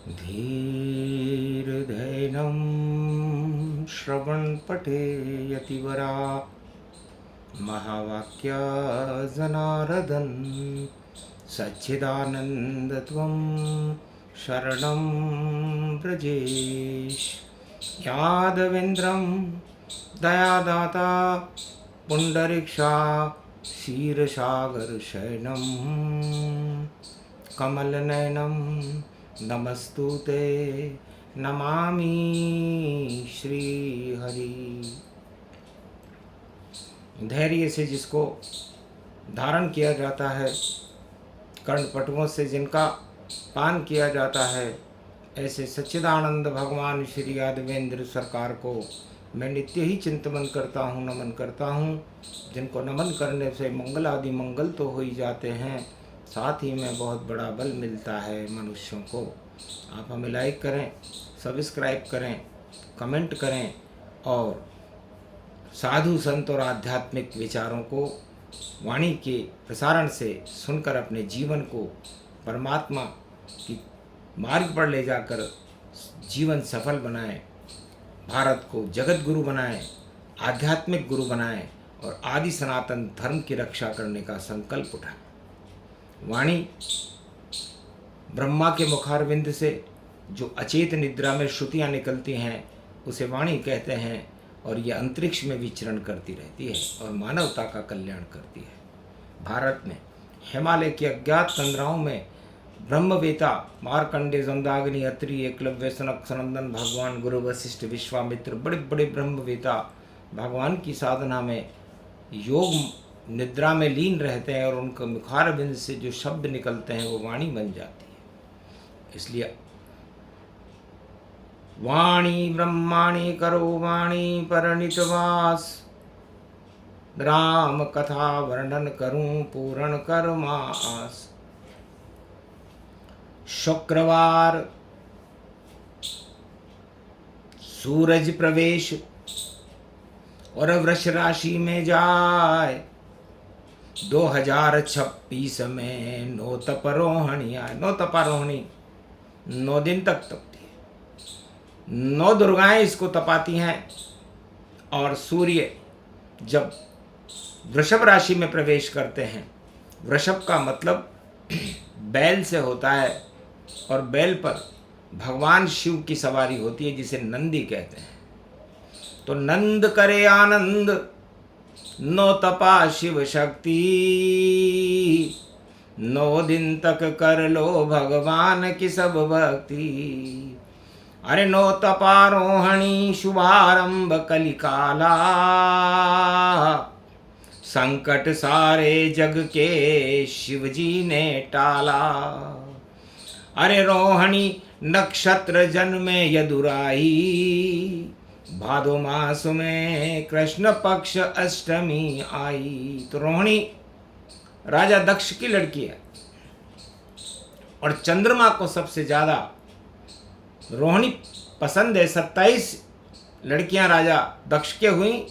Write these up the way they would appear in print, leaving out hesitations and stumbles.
धीर्धैनं श्रवणपटे यतिवरा महावाक्या जनार्दन सच्चिदानन्दत्वं शरणं व्रजेश। यादवेन्द्रं दयादाता पुण्डरीक्षा क्षीरसागरशयनं कमलनयनं नमस्तुते नमामि श्रीहरि। धैर्य से जिसको धारण किया जाता है, कर्णपटुओं से जिनका पान किया जाता है, ऐसे सच्चिदानंद भगवान श्री यादवेंद्र सरकार को मैं नित्य ही चिंतन करता हूँ, नमन करता हूँ। जिनको नमन करने से मंगल आदि मंगल तो हो ही जाते हैं, साथ ही में बहुत बड़ा बल मिलता है मनुष्यों को। आप हमें लाइक करें, सब्सक्राइब करें, कमेंट करें और साधु संत और आध्यात्मिक विचारों को वाणी के प्रसारण से सुनकर अपने जीवन को परमात्मा की मार्ग पर ले जाकर जीवन सफल बनाएं, भारत को जगत गुरु बनाएं, आध्यात्मिक गुरु बनाएं और आदि सनातन धर्म की रक्षा करने का संकल्प उठाएं। वाणी ब्रह्मा के मुखारविंद से जो अचेत निद्रा में श्रुतियाँ निकलती हैं उसे वाणी कहते हैं, और ये अंतरिक्ष में विचरण करती रहती है और मानवता का कल्याण करती है। भारत में हिमालय के अज्ञात तंद्राओं में ब्रह्मवेता मार्कंडे, जमदाग्नि, अत्रि, एकलव्य, सनक, सनंदन, भगवान गुरु, वशिष्ठ, विश्वामित्र, बड़े बड़े ब्रह्मवेता भगवान की साधना में योग निद्रा में लीन रहते हैं और उनका मुखारबिंद से जो शब्द निकलते हैं वो वाणी बन जाती है। इसलिए वाणी ब्रह्माणी करो वाणी परनितवास, राम कथा वर्णन करूं पूर्ण कर मास। शुक्रवार सूरज प्रवेश और वृष राशि में जाए, 2026 में नौ तपारोहणी आए। नौ तपारोहणी 9 दिन तक तपती है, 9 दुर्गाएं इसको तपाती हैं। और सूर्य जब वृषभ राशि में प्रवेश करते हैं, वृषभ का मतलब बैल से होता है और बैल पर भगवान शिव की सवारी होती है जिसे नंदी कहते हैं। तो नंद करे आनंद, नो तपा शिव शक्ति, 9 दिन तक कर लो भगवान की सब भक्ति। अरे 9 तपारोहणी शुभारंभ कलिकाला, संकट सारे जग के शिव जी ने टाला। अरे रोहिणी नक्षत्र जन्मे यदुराई, भादो मास में कृष्ण पक्ष अष्टमी आई। तो रोहिणी राजा दक्ष की लड़की है और चंद्रमा को सबसे ज्यादा रोहिणी पसंद है। 27 लड़कियां राजा दक्ष के हुई,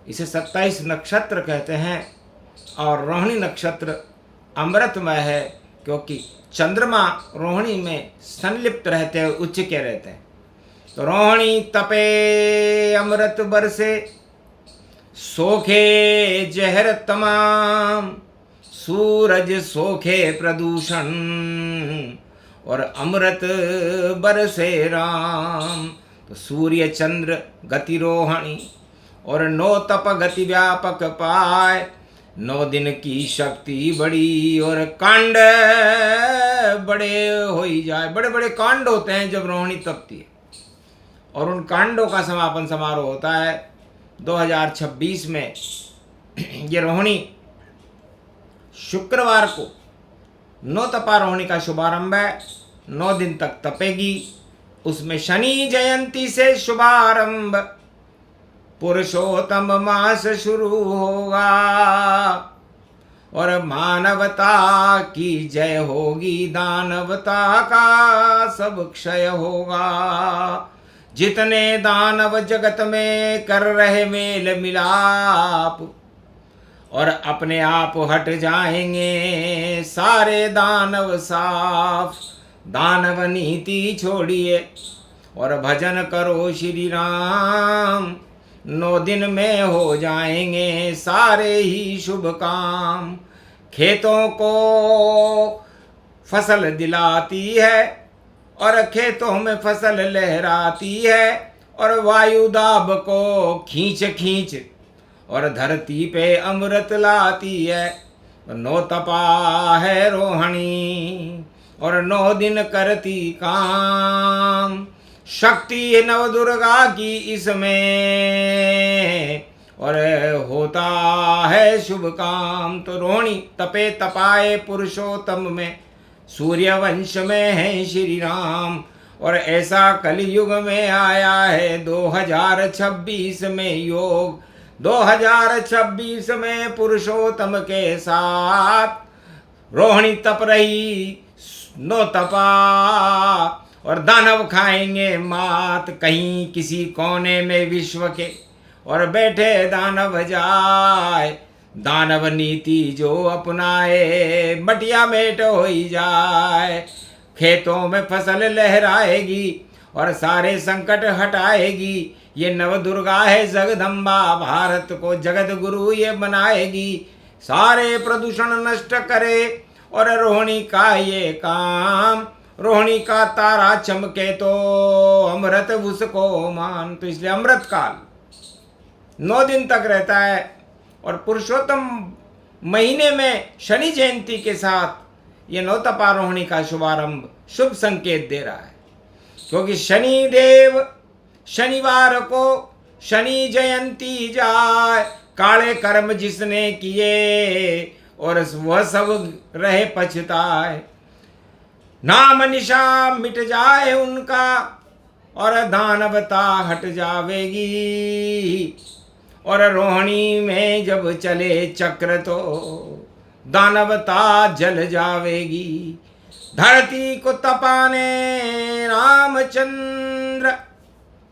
इसे 27 नक्षत्र कहते हैं। और रोहिणी नक्षत्र अमृतमय है क्योंकि चंद्रमा रोहिणी में संलिप्त रहते हैं, उच्च के रहते हैं। तो रोहिणी तपे अमृत बरसे, सोखे जहर तमाम, सूरज सोखे प्रदूषण और अमृत बरसे राम। तो सूर्य चंद्र गति रोहिणी और 9 तप गति व्यापक पाए, 9 दिन की शक्ति बड़ी और कांड बड़े हो ही जाए। बड़े बड़े कांड होते हैं जब रोहिणी तपती है और उन कांडों का समापन समारोह होता है 2026 में। ये रोहिणी शुक्रवार को 9 तपारोहिणी का शुभारंभ है, 9 दिन तक तपेगी। उसमें शनि जयंती से शुभारंभ, पुरुषोत्तम मास शुरू होगा और मानवता की जय होगी, दानवता का सब क्षय होगा। जितने दानव जगत में कर रहे मेल मिलाप और अपने आप हट जाएंगे सारे दानव साफ। दानव नीति छोड़िए और भजन करो श्री राम। 9 दिन में हो जाएंगे सारे ही शुभ काम। खेतों को फसल दिलाती है और खेतों में फसल लहराती है और वायु दाब को खींच खींच और धरती पे अमृत लाती है। 9 तपा है रोहिणी और 9 दिन करती काम। शक्ति है नव दुर्गा की इसमें और होता है शुभ काम। तो रोहिणी तपे तपाए पुरुषोत्तम में, सूर्य वंश में है श्री राम। और ऐसा कलयुग में आया है 2026 में योग। 2026 में पुरुषोत्तम के साथ रोहिणी तप रही 9 तपा और दानव खाएंगे मात कहीं किसी कोने में विश्व के। और बैठे दानव जाए, दानव नीति जो अपनाए मटिया मेट हो ही जाए। खेतों में फसल लहराएगी और सारे संकट हटाएगी। ये नव दुर्गा है जगदम्बा, भारत को जगत गुरु ये बनाएगी। सारे प्रदूषण नष्ट करे और रोहिणी का ये काम। रोहिणी का तारा चमके तो अमृत उसको मान। तो इसलिए अमृत काल 9 दिन तक रहता है और पुरुषोत्तम महीने में शनि जयंती के साथ ये 9 तपा रोहिणी का शुभारंभ शुभ संकेत दे रहा है। क्योंकि शनि देव शनिवार को शनि जयंती जाए, काले कर्म जिसने किए और वह सब रहे पछताए। नाम निशा मिट जाए उनका और दानवता हट जावेगी। और रोहिणी में जब चले चक्र तो दानवता जल जावेगी। धरती को तपाने रामचंद्र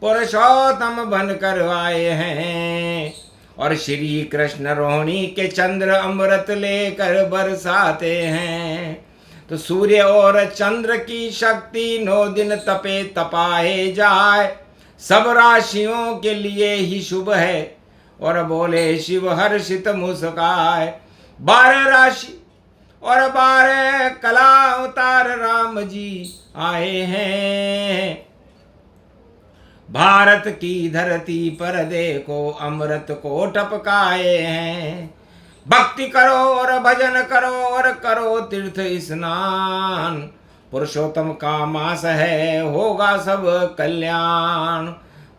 पुरुषोत्तम बनकर आए हैं और श्री कृष्ण रोहिणी के चंद्र अमृत लेकर बरसाते हैं। तो सूर्य और चंद्र की शक्ति 9 दिन तपे तपाए जाए, सब राशियों के लिए ही शुभ है। और बोले शिव हर्षित मुस्काए। 12 राशि और 12 कला अवतार राम जी आए हैं। भारत की धरती पर देखो अमृत को टपकाए हैं। भक्ति करो और भजन करो और करो तीर्थ स्नान। पुरुषोत्तम का मास है होगा सब कल्याण।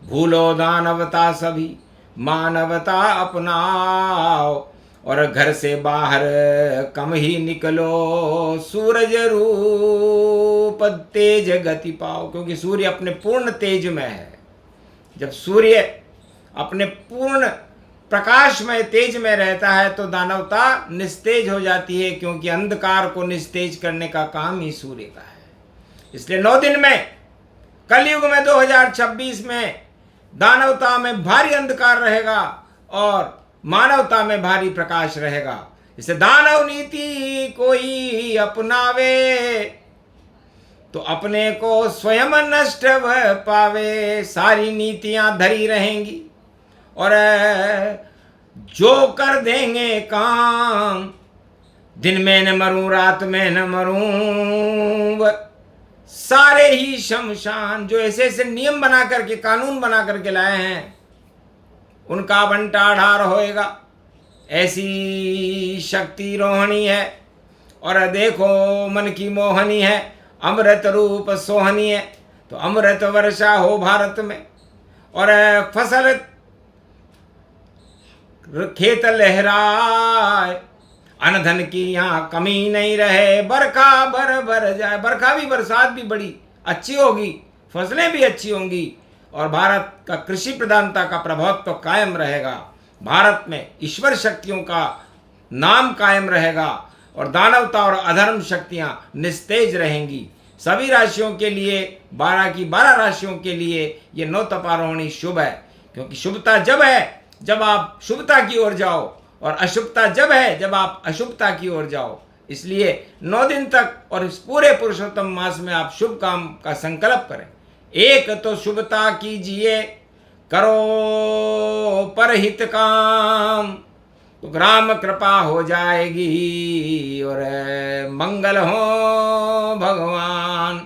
भूलो दानवता सभी मानवता अपनाओ और घर से बाहर कम ही निकलो। सूरज रूप तेज गति पाओ। क्योंकि सूर्य अपने पूर्ण तेज में है। जब सूर्य अपने पूर्ण प्रकाश में तेज में रहता है तो दानवता निस्तेज हो जाती है। क्योंकि अंधकार को निस्तेज करने का काम ही सूर्य का है। इसलिए 9 दिन में कलयुग में 2026 में दानवता में भारी अंधकार रहेगा और मानवता में भारी प्रकाश रहेगा। इसे दानव नीति कोई अपनावे तो अपने को स्वयं नष्ट पावे। सारी नीतियां धरी रहेंगी और जो कर देंगे काम। दिन में न मरूं रात में न मरूं, सारे ही शमशान। जो ऐसे ऐसे नियम बना करके कानून बना करके लाए हैं उनका बंटाढार होएगा। ऐसी शक्ति रोहिणी है। और देखो मन की मोहनी है, अमृत रूप सोहनी है। तो अमृत वर्षा हो भारत में और फसल खेत लहराए। अनधन की यहाँ कमी नहीं रहे। बरखा भर जाए। बरखा भी बरसात भी बड़ी अच्छी होगी, फसलें भी अच्छी होंगी और भारत का कृषि प्रधानता का प्रभाव तो कायम रहेगा। भारत में ईश्वर शक्तियों का नाम कायम रहेगा और दानवता और अधर्म शक्तियां निस्तेज रहेंगी। सभी राशियों के लिए 12 की 12 राशियों के लिए ये 9 तपा रोहिणी शुभ है। क्योंकि शुभता जब है जब आप शुभता की ओर जाओ और अशुभता जब है जब आप अशुभता की ओर जाओ। इसलिए 9 दिन तक और इस पूरे पुरुषोत्तम मास में आप शुभ काम का संकल्प करें। एक तो शुभता कीजिए, करो परहित काम, तो ग्राम कृपा हो जाएगी और मंगल हो भगवान।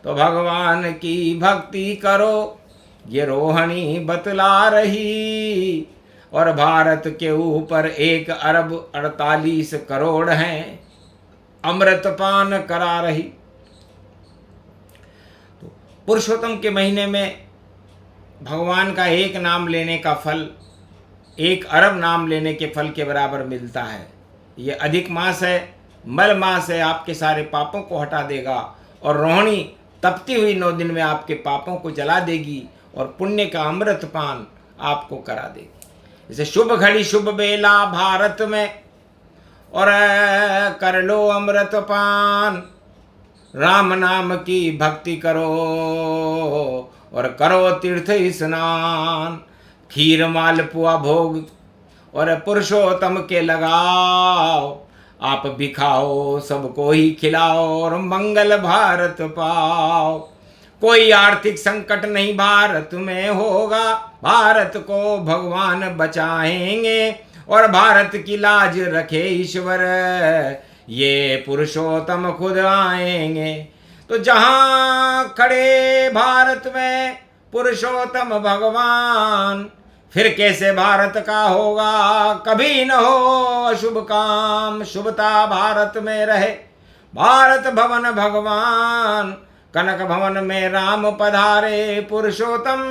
तो भगवान की भक्ति करो, ये रोहिणी बतला रही। और भारत के ऊपर 1 अरब 48 करोड़ हैं, अमृतपान करा रही। तो पुरुषोत्तम के महीने में भगवान का एक नाम लेने का फल 1 अरब नाम लेने के फल के बराबर मिलता है। ये अधिक मास है, मल मास है, आपके सारे पापों को हटा देगा। और रोहिणी तपती हुई 9 दिन में आपके पापों को जला देगी और पुण्य का अमृत पान आपको करा देगी। जैसे शुभ घड़ी शुभ बेला भारत में, और कर लो अमृत पान। राम नाम की भक्ति करो और करो तीर्थ स्नान। खीर मालपुआ भोग और पुरुषोत्तम के लगाओ, आप भी खाओ सबको ही खिलाओ और मंगल भारत पाओ। कोई आर्थिक संकट नहीं भारत में होगा, भारत को भगवान बचाएंगे और भारत की लाज रखे ईश्वर, ये पुरुषोत्तम खुद आएंगे। तो जहां खड़े भारत में पुरुषोत्तम भगवान, फिर कैसे भारत का होगा कभी न हो अशुभ काम। शुभता भारत में रहे, भारत भवन भगवान, कनक भवन में राम पधारे पुरुषोत्तम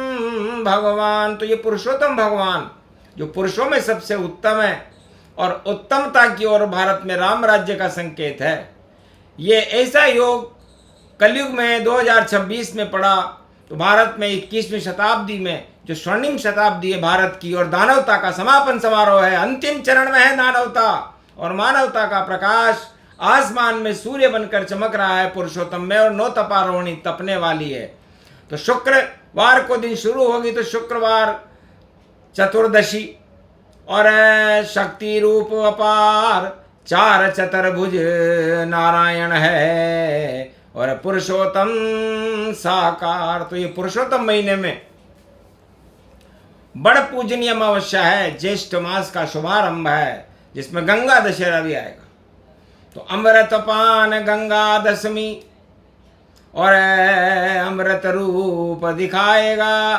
भगवान। तो ये पुरुषोत्तम भगवान जो पुरुषों में सबसे उत्तम है और उत्तमता की ओर भारत में राम राज्य का संकेत है। ये ऐसा योग कलयुग में 2026 में पड़ा तो भारत में 21वीं शताब्दी में जो स्वर्णिम शताब्दी है भारत की, और दानवता का समापन समारोह है। अंतिम चरण में है दानवता और मानवता का प्रकाश आसमान में सूर्य बनकर चमक रहा है पुरुषोत्तम में, और 9 तपा रोहिणी तपने वाली है। तो शुक्रवार को दिन शुरू होगी, तो शुक्रवार चतुर्दशी और शक्ति रूप अपार 4 चतुर्भुज नारायण है और पुरुषोत्तम साकार। तो ये पुरुषोत्तम महीने में बड़ पूजनीय अमावस्या है, ज्येष्ठ मास का शुभारंभ है, जिसमें गंगा दशहरा भी आएगा। तो अमृतपान गंगा दशमी और अमृत रूप दिखाएगा।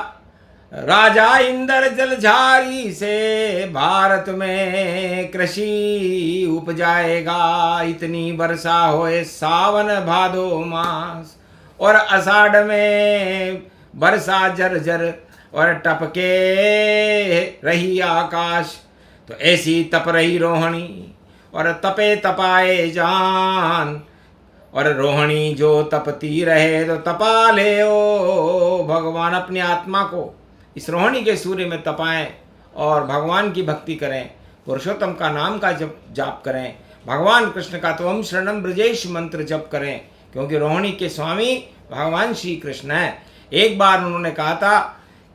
राजा इंद्र जलझारी से भारत में कृषि उपजाएगा। इतनी वर्षा होए सावन भादो मास, और अषाढ़ में वर्षा जर्जर और टपके रही आकाश। तो ऐसी तप रही रोहिणी और तपे तपाए जान, और रोहिणी जो तपती रहे तो तपा ले ओ भगवान। अपनी आत्मा को इस रोहिणी के सूर्य में तपाएं और भगवान की भक्ति करें, पुरुषोत्तम का नाम का जाप करें, भगवान कृष्ण का तो ओम शरणम ब्रजेश मंत्र जप करें, क्योंकि रोहिणी के स्वामी भगवान श्री कृष्ण है। एक बार उन्होंने कहा था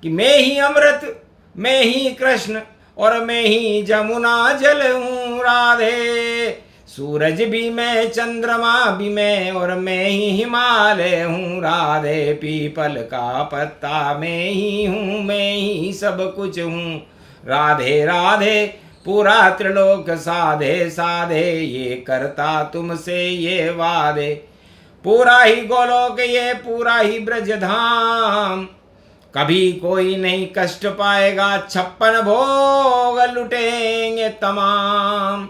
कि मैं ही अमृत, मैं ही कृष्ण और मैं ही जमुना जल हूँ राधे। सूरज भी मैं, चंद्रमा भी मैं, और मैं ही हिमालय हूँ राधे। पीपल का पत्ता मैं ही हूँ, मैं ही सब कुछ हूँ राधे राधे। पूरा त्रिलोक साधे साधे, ये करता तुमसे ये वादे। पूरा ही गोलोक ये पूरा ही ब्रजधाम, कभी कोई नहीं कष्ट पाएगा। 56 भोग लुटेंगे तमाम।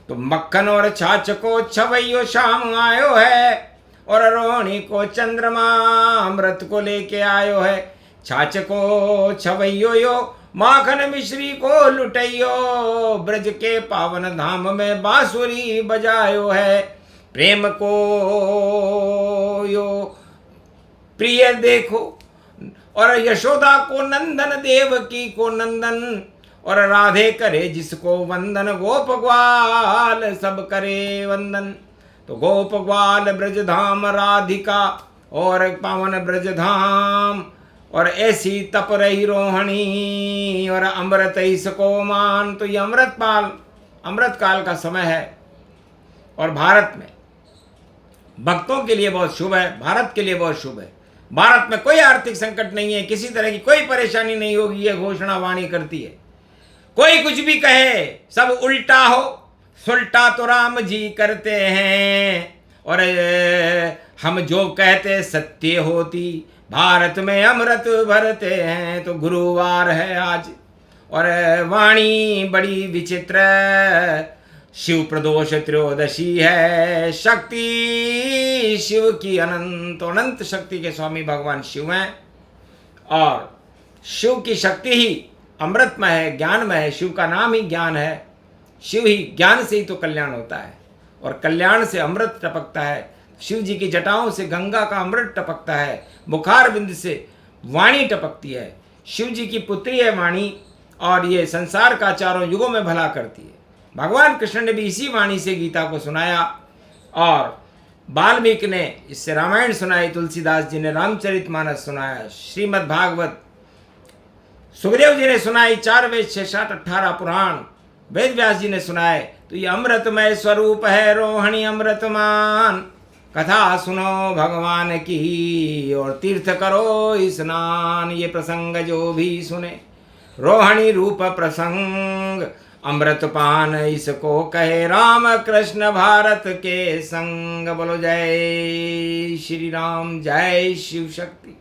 तो मक्खन और छाछ को छवैयो शाम आयो है, और रोहिणी को चंद्रमा अमृत को लेके आयो है। छाछ को छवैयो यो, माखन मिश्री को लुटैयो। ब्रज के पावन धाम में बांसुरी बजायो है। प्रेम को यो प्रिय देखो, और यशोदा को नंदन, देवकी को नंदन, और राधे करे जिसको वंदन। गोप ग्वाल सब करे वंदन। तो गोप ग्वाल ब्रजधाम राधिका और पावन ब्रजधाम, और ऐसी तप रही रोहिणी और अमृत इसको मान। तो ये अमृत काल का समय है। और भारत में भक्तों के लिए बहुत शुभ है, भारत के लिए बहुत शुभ है। भारत में कोई आर्थिक संकट नहीं है, किसी तरह की कोई परेशानी नहीं होगी, ये घोषणा वाणी करती है। कोई कुछ भी कहे, सब उल्टा हो सुलटा तो राम जी करते हैं, और हम जो कहते सत्य होती, भारत में अमृत भरते हैं। तो गुरुवार है आज और वाणी बड़ी विचित्र, शिव प्रदोष त्रयोदशी है, शक्ति शिव की अनंत अनंत शक्ति के स्वामी भगवान शिव हैं, और शिव की शक्ति ही अमृतमय है, ज्ञानमय है। शिव का नाम ही ज्ञान है, शिव ही ज्ञान से ही तो कल्याण होता है, और कल्याण से अमृत टपकता है। शिव जी की जटाओं से गंगा का अमृत टपकता है, मुखार बिंद से वाणी टपकती है। शिव जी की पुत्री है वाणी, और ये संसार का चारों युगों में भला करती है। भगवान कृष्ण ने भी इसी वाणी से गीता को सुनाया, और वाल्मीकि ने इससे रामायण सुनाई, तुलसीदास जी ने रामचरितमानस सुनाया, श्रीमद् भागवत सुखदेव जी ने सुनाई, 4 वेद 6 7 18 पुराण वेद व्यास जी ने सुनाए। तो ये अमृतमय स्वरूप है रोहिणी अमृतमान। कथा सुनो भगवान की और तीर्थ करो स्नान। ये प्रसंग जो भी सुने रोहिणी रूप प्रसंग, अमृतपान इसको कहे राम कृष्ण भारत के संग। बोलो जय श्री राम, जय शिव शक्ति।